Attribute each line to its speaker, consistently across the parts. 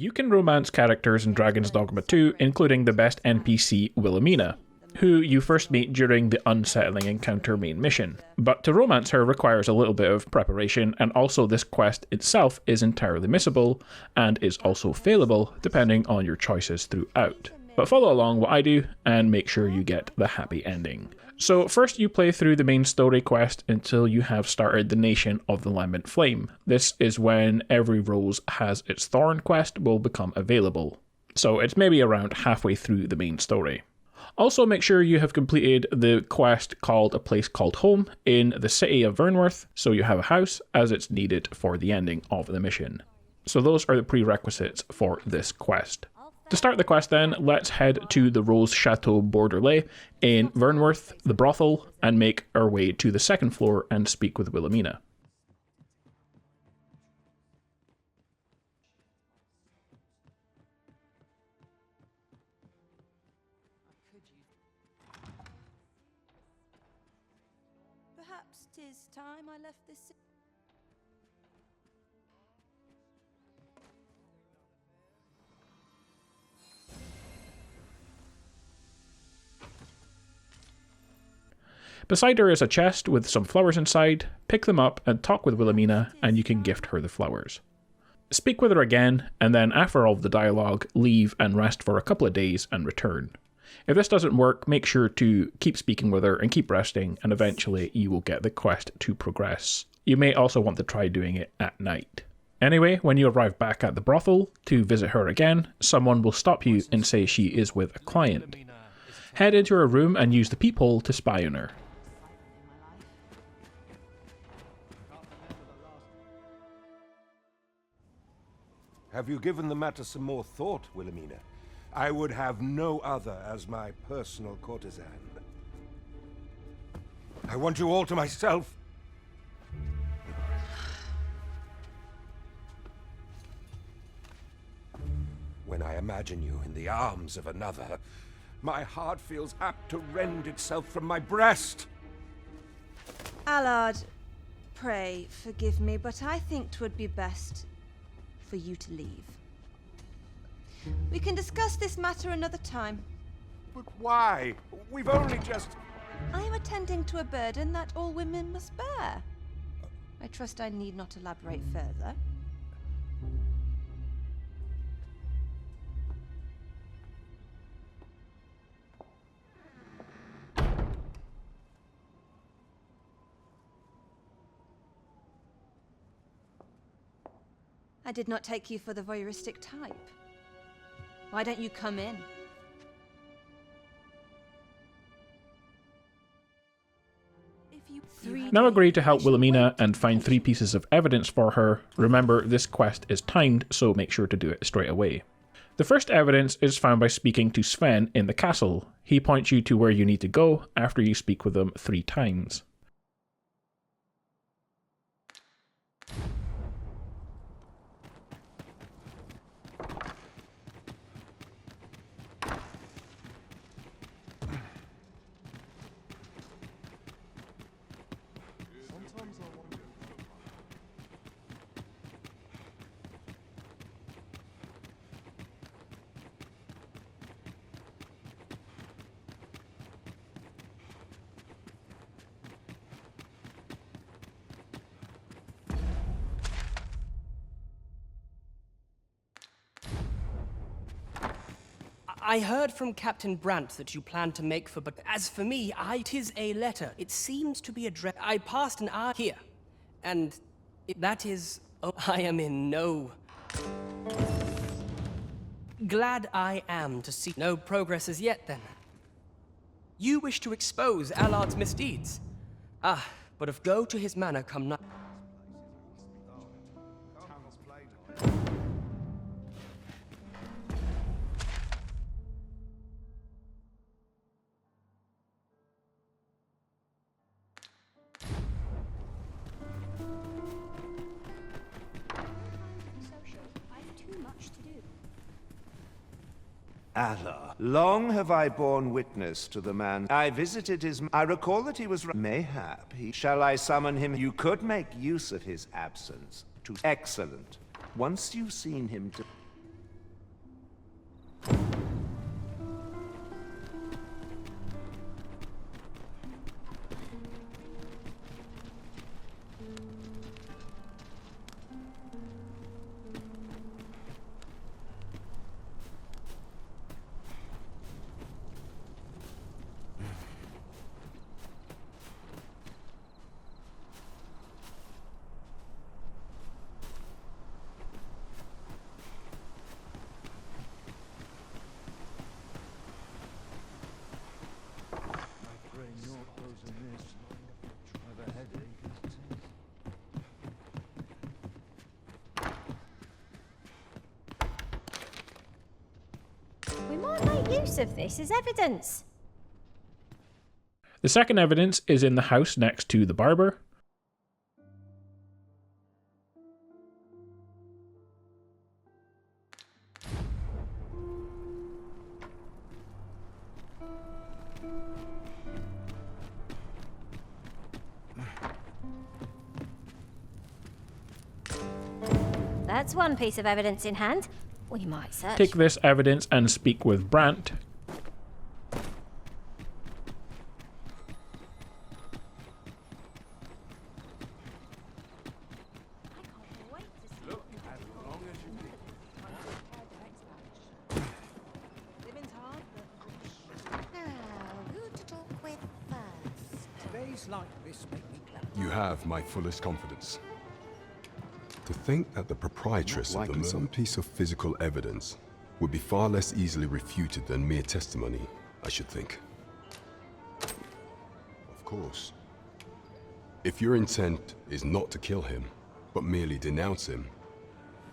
Speaker 1: You can romance characters in Dragons Dogma 2, including the best NPC Wilhelmina, who you first meet during the unsettling encounter main mission. But to romance her requires a little bit of preparation, and also this quest itself is entirely missable, and is also failable depending on your choices throughout. But follow along what I do, and make sure you get the happy ending. So first you play through the main story quest until you have started the Nation of the Lambent Flame. This is when every Rose Has Its Thorn quest will become available. So it's maybe around halfway through the main story. Also make sure you have completed the quest called A Place Called Home in the city of Vernworth, so you have a house as it's needed for the ending of the mission. So those are the prerequisites for this quest. To start the quest then, let's head to the Rose Chateau Bordelais in Vernworth, the brothel, and make our way to the second floor and speak with Wilhelmina.
Speaker 2: Perhaps 'tis time I left this.
Speaker 1: Beside her is a chest with some flowers inside. Pick them up and talk with Wilhelmina, and you can gift her the flowers. Speak with her again, and then after all of the dialogue, leave and rest for a couple of days and return. If this doesn't work, make sure to keep speaking with her and keep resting, and eventually you will get the quest to progress. You may also want to try doing it at night. Anyway, when you arrive back at the brothel to visit her again, someone will stop you and say she is with a client. Head into her room and use the peephole to spy on her.
Speaker 3: Have you given the matter some more thought, Wilhelmina? I would have no other as my personal courtesan. I want you all to myself. When I imagine you in the arms of another, my heart feels apt to rend itself from my breast.
Speaker 2: Allard, pray forgive me, but I think 'twould be best for you to leave. We can discuss this matter another time.
Speaker 3: But why? We've only just...
Speaker 2: I am attending to a burden that all women must bear. I trust I need not elaborate further. I did not take you for the voyeuristic type. Why don't you come in?
Speaker 1: Now agree to help Wilhelmina and find 3 pieces of evidence for her. Remember, this quest is timed, so make sure to do it straight away. The first evidence is found by speaking to Sven in the castle. He points you to where you need to go after you speak with him 3 times.
Speaker 4: I heard from Captain Brant that you plan to make for, but as for me, tis a letter. It seems to be addressed. I passed an hour here, and that is, oh, I am in no... Glad I am to see no progress as yet, then. You wish to expose Allard's misdeeds. Ah, but if go to his manor come not...
Speaker 5: Allard, long have I borne witness to the man. I visited his... I recall that he was... Mayhap, shall I summon him? You could make use of his absence. Excellent. Once you've seen him to...
Speaker 6: use of this as evidence?
Speaker 1: The second evidence is in the house next to the barber.
Speaker 6: That's one piece of evidence in hand. We might search.
Speaker 1: Take this evidence and speak with Brant.
Speaker 3: You have my fullest confidence. To think that the proprietress of the some piece of physical evidence would be far less easily refuted than mere testimony, I should think. Of course. If your intent is not to kill him, but merely denounce him,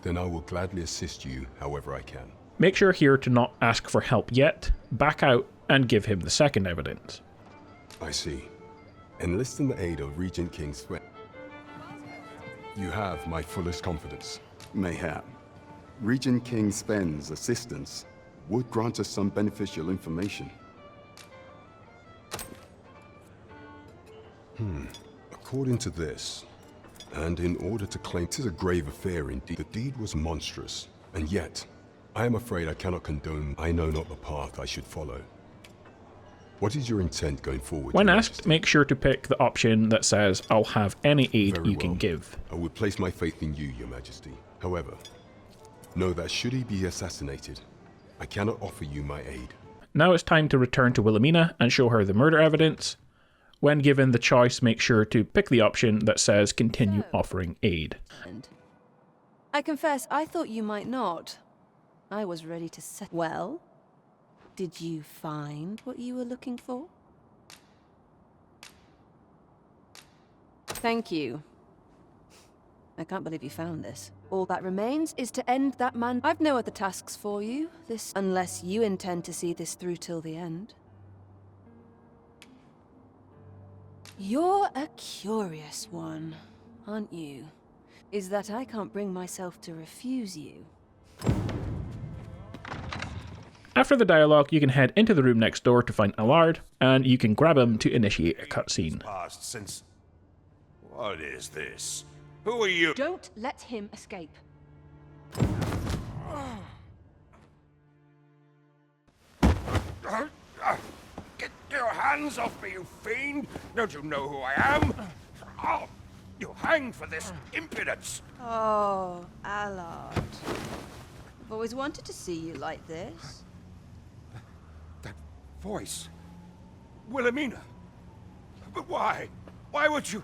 Speaker 3: then I will gladly assist you however I can.
Speaker 1: Make sure here to not ask for help yet, back out and give him the second evidence.
Speaker 3: I see. Enlisting the aid of Regent King Sven. You have my fullest confidence.
Speaker 7: Mayhap. Regent King Sven's assistance would grant us some beneficial information.
Speaker 3: According to this, and in order to claim it is a grave affair indeed, the deed was monstrous, and yet, I am afraid I cannot condone. I know not the path I should follow. What is your intent going forward?
Speaker 1: When
Speaker 3: Your
Speaker 1: asked,
Speaker 3: Majesty?
Speaker 1: make sure to pick the option that says, I'll have any aid
Speaker 3: Very
Speaker 1: you can
Speaker 3: well.
Speaker 1: give.
Speaker 3: I would place my faith in you, Your Majesty. However, know that should he be assassinated, I cannot offer you my aid.
Speaker 1: Now it's time to return to Wilhelmina and show her the murder evidence. When given the choice, make sure to pick the option that says continue offering aid.
Speaker 2: I confess, I thought you might not. I was ready to set. Well, did you find what you were looking for? Thank you. I can't believe you found this. All that remains is to end that man. I've no other tasks for you, unless you intend to see this through till the end. You're a curious one, aren't you? Is that I can't bring myself to refuse you.
Speaker 1: After the dialogue, you can head into the room next door to find Allard, and you can grab him to initiate a cutscene.
Speaker 3: Passed since... What is this? Who are you?
Speaker 2: Don't let him escape.
Speaker 3: Get your hands off me, you fiend! Don't you know who I am? Oh, you hanged for this impudence!
Speaker 2: Oh, Allard. I've always wanted to see you like this.
Speaker 3: That voice... Wilhelmina! But why? Why would you...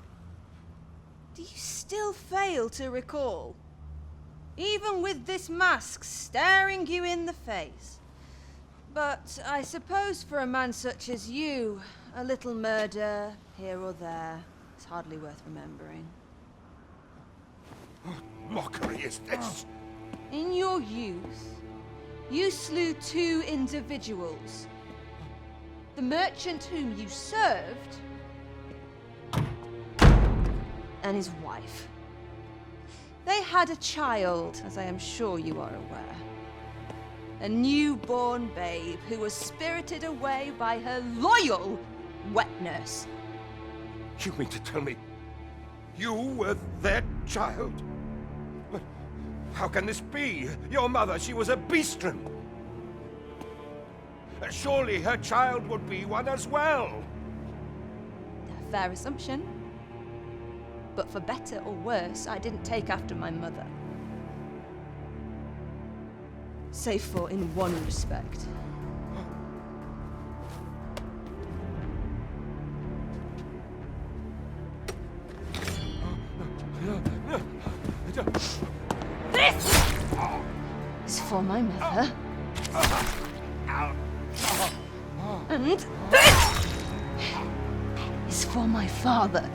Speaker 2: Do you still fail to recall? Even with this mask staring you in the face. But I suppose for a man such as you, a little murder here or there is hardly worth remembering.
Speaker 3: What mockery is this?
Speaker 2: In your youth, you slew 2 individuals. The merchant whom you served, and his wife. They had a child, as I am sure you are aware. A newborn babe who was spirited away by her loyal wet nurse.
Speaker 3: You mean to tell me you were their child? But how can this be? Your mother, she was a beastren. Surely her child would be one as well.
Speaker 2: A fair assumption. But for better or worse, I didn't take after my mother. Save for in one respect. This is for my mother. And this is for my father.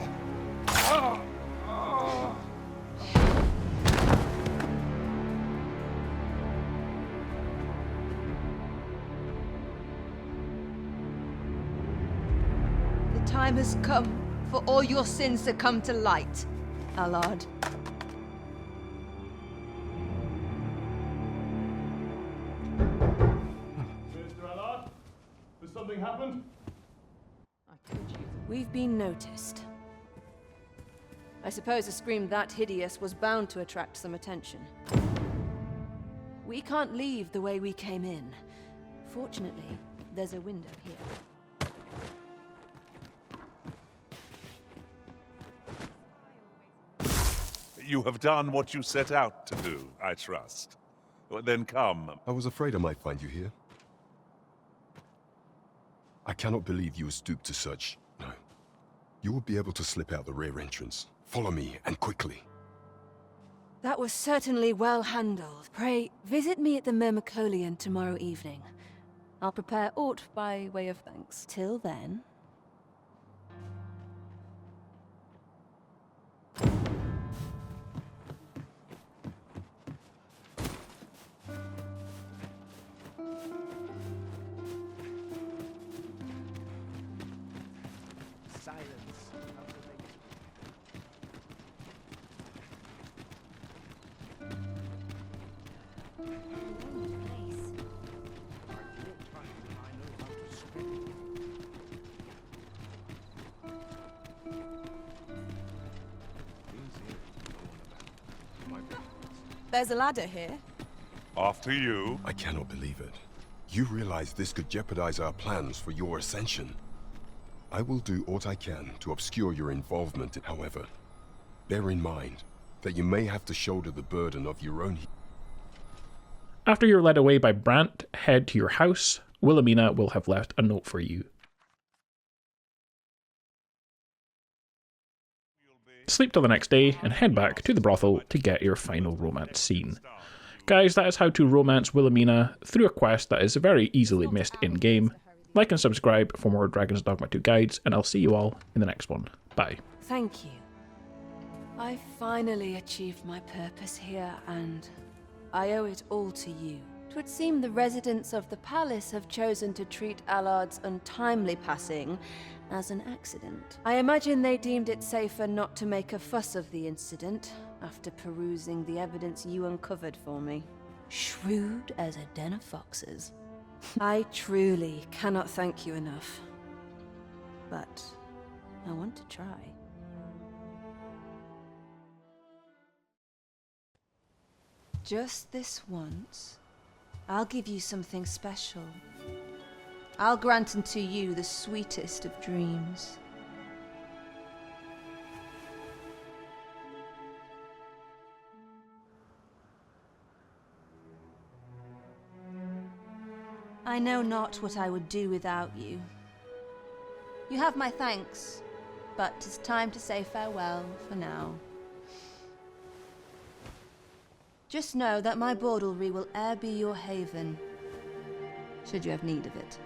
Speaker 2: time has come for all your sins to come to light, Allard.
Speaker 8: Mr. Allard, has something happened?
Speaker 2: We've been noticed. I suppose a scream that hideous was bound to attract some attention. We can't leave the way we came in. Fortunately, there's a window here.
Speaker 9: You have done what you set out to do, I trust. Well, then come.
Speaker 3: I was afraid I might find you here. I cannot believe you would stoop to such. No. You will be able to slip out the rear entrance. Follow me, and quickly.
Speaker 2: That was certainly well handled. Pray, visit me at the Myrmicolion tomorrow evening. I'll prepare aught by way of thanks. Till then... There's a ladder here.
Speaker 9: After you.
Speaker 3: I cannot believe it. You realize this could jeopardize our plans for your ascension. I will do what I can to obscure your involvement, however. Bear in mind that you may have to shoulder the burden of your own...
Speaker 1: After you're led away by Brant, head to your house. Wilhelmina will have left a note for you. Sleep till the next day and head back to the brothel to get your final romance scene. Guys, that is how to romance Wilhelmina through a quest that is very easily missed in-game. Like and subscribe for more Dragons Dogma 2 guides, and I'll see you all in the next one. Bye.
Speaker 2: Thank you. I finally achieved my purpose here, and I owe it all to you. 'Twould seem the residents of the palace have chosen to treat Allard's untimely passing as an accident. I imagine they deemed it safer not to make a fuss of the incident after perusing the evidence you uncovered for me. Shrewd as a den of foxes. I truly cannot thank you enough, but I want to try. Just this once, I'll give you something special. I'll grant unto you the sweetest of dreams. I know not what I would do without you. You have my thanks, but 'tis time to say farewell for now. Just know that my baudelry will e'er be your haven, should you have need of it.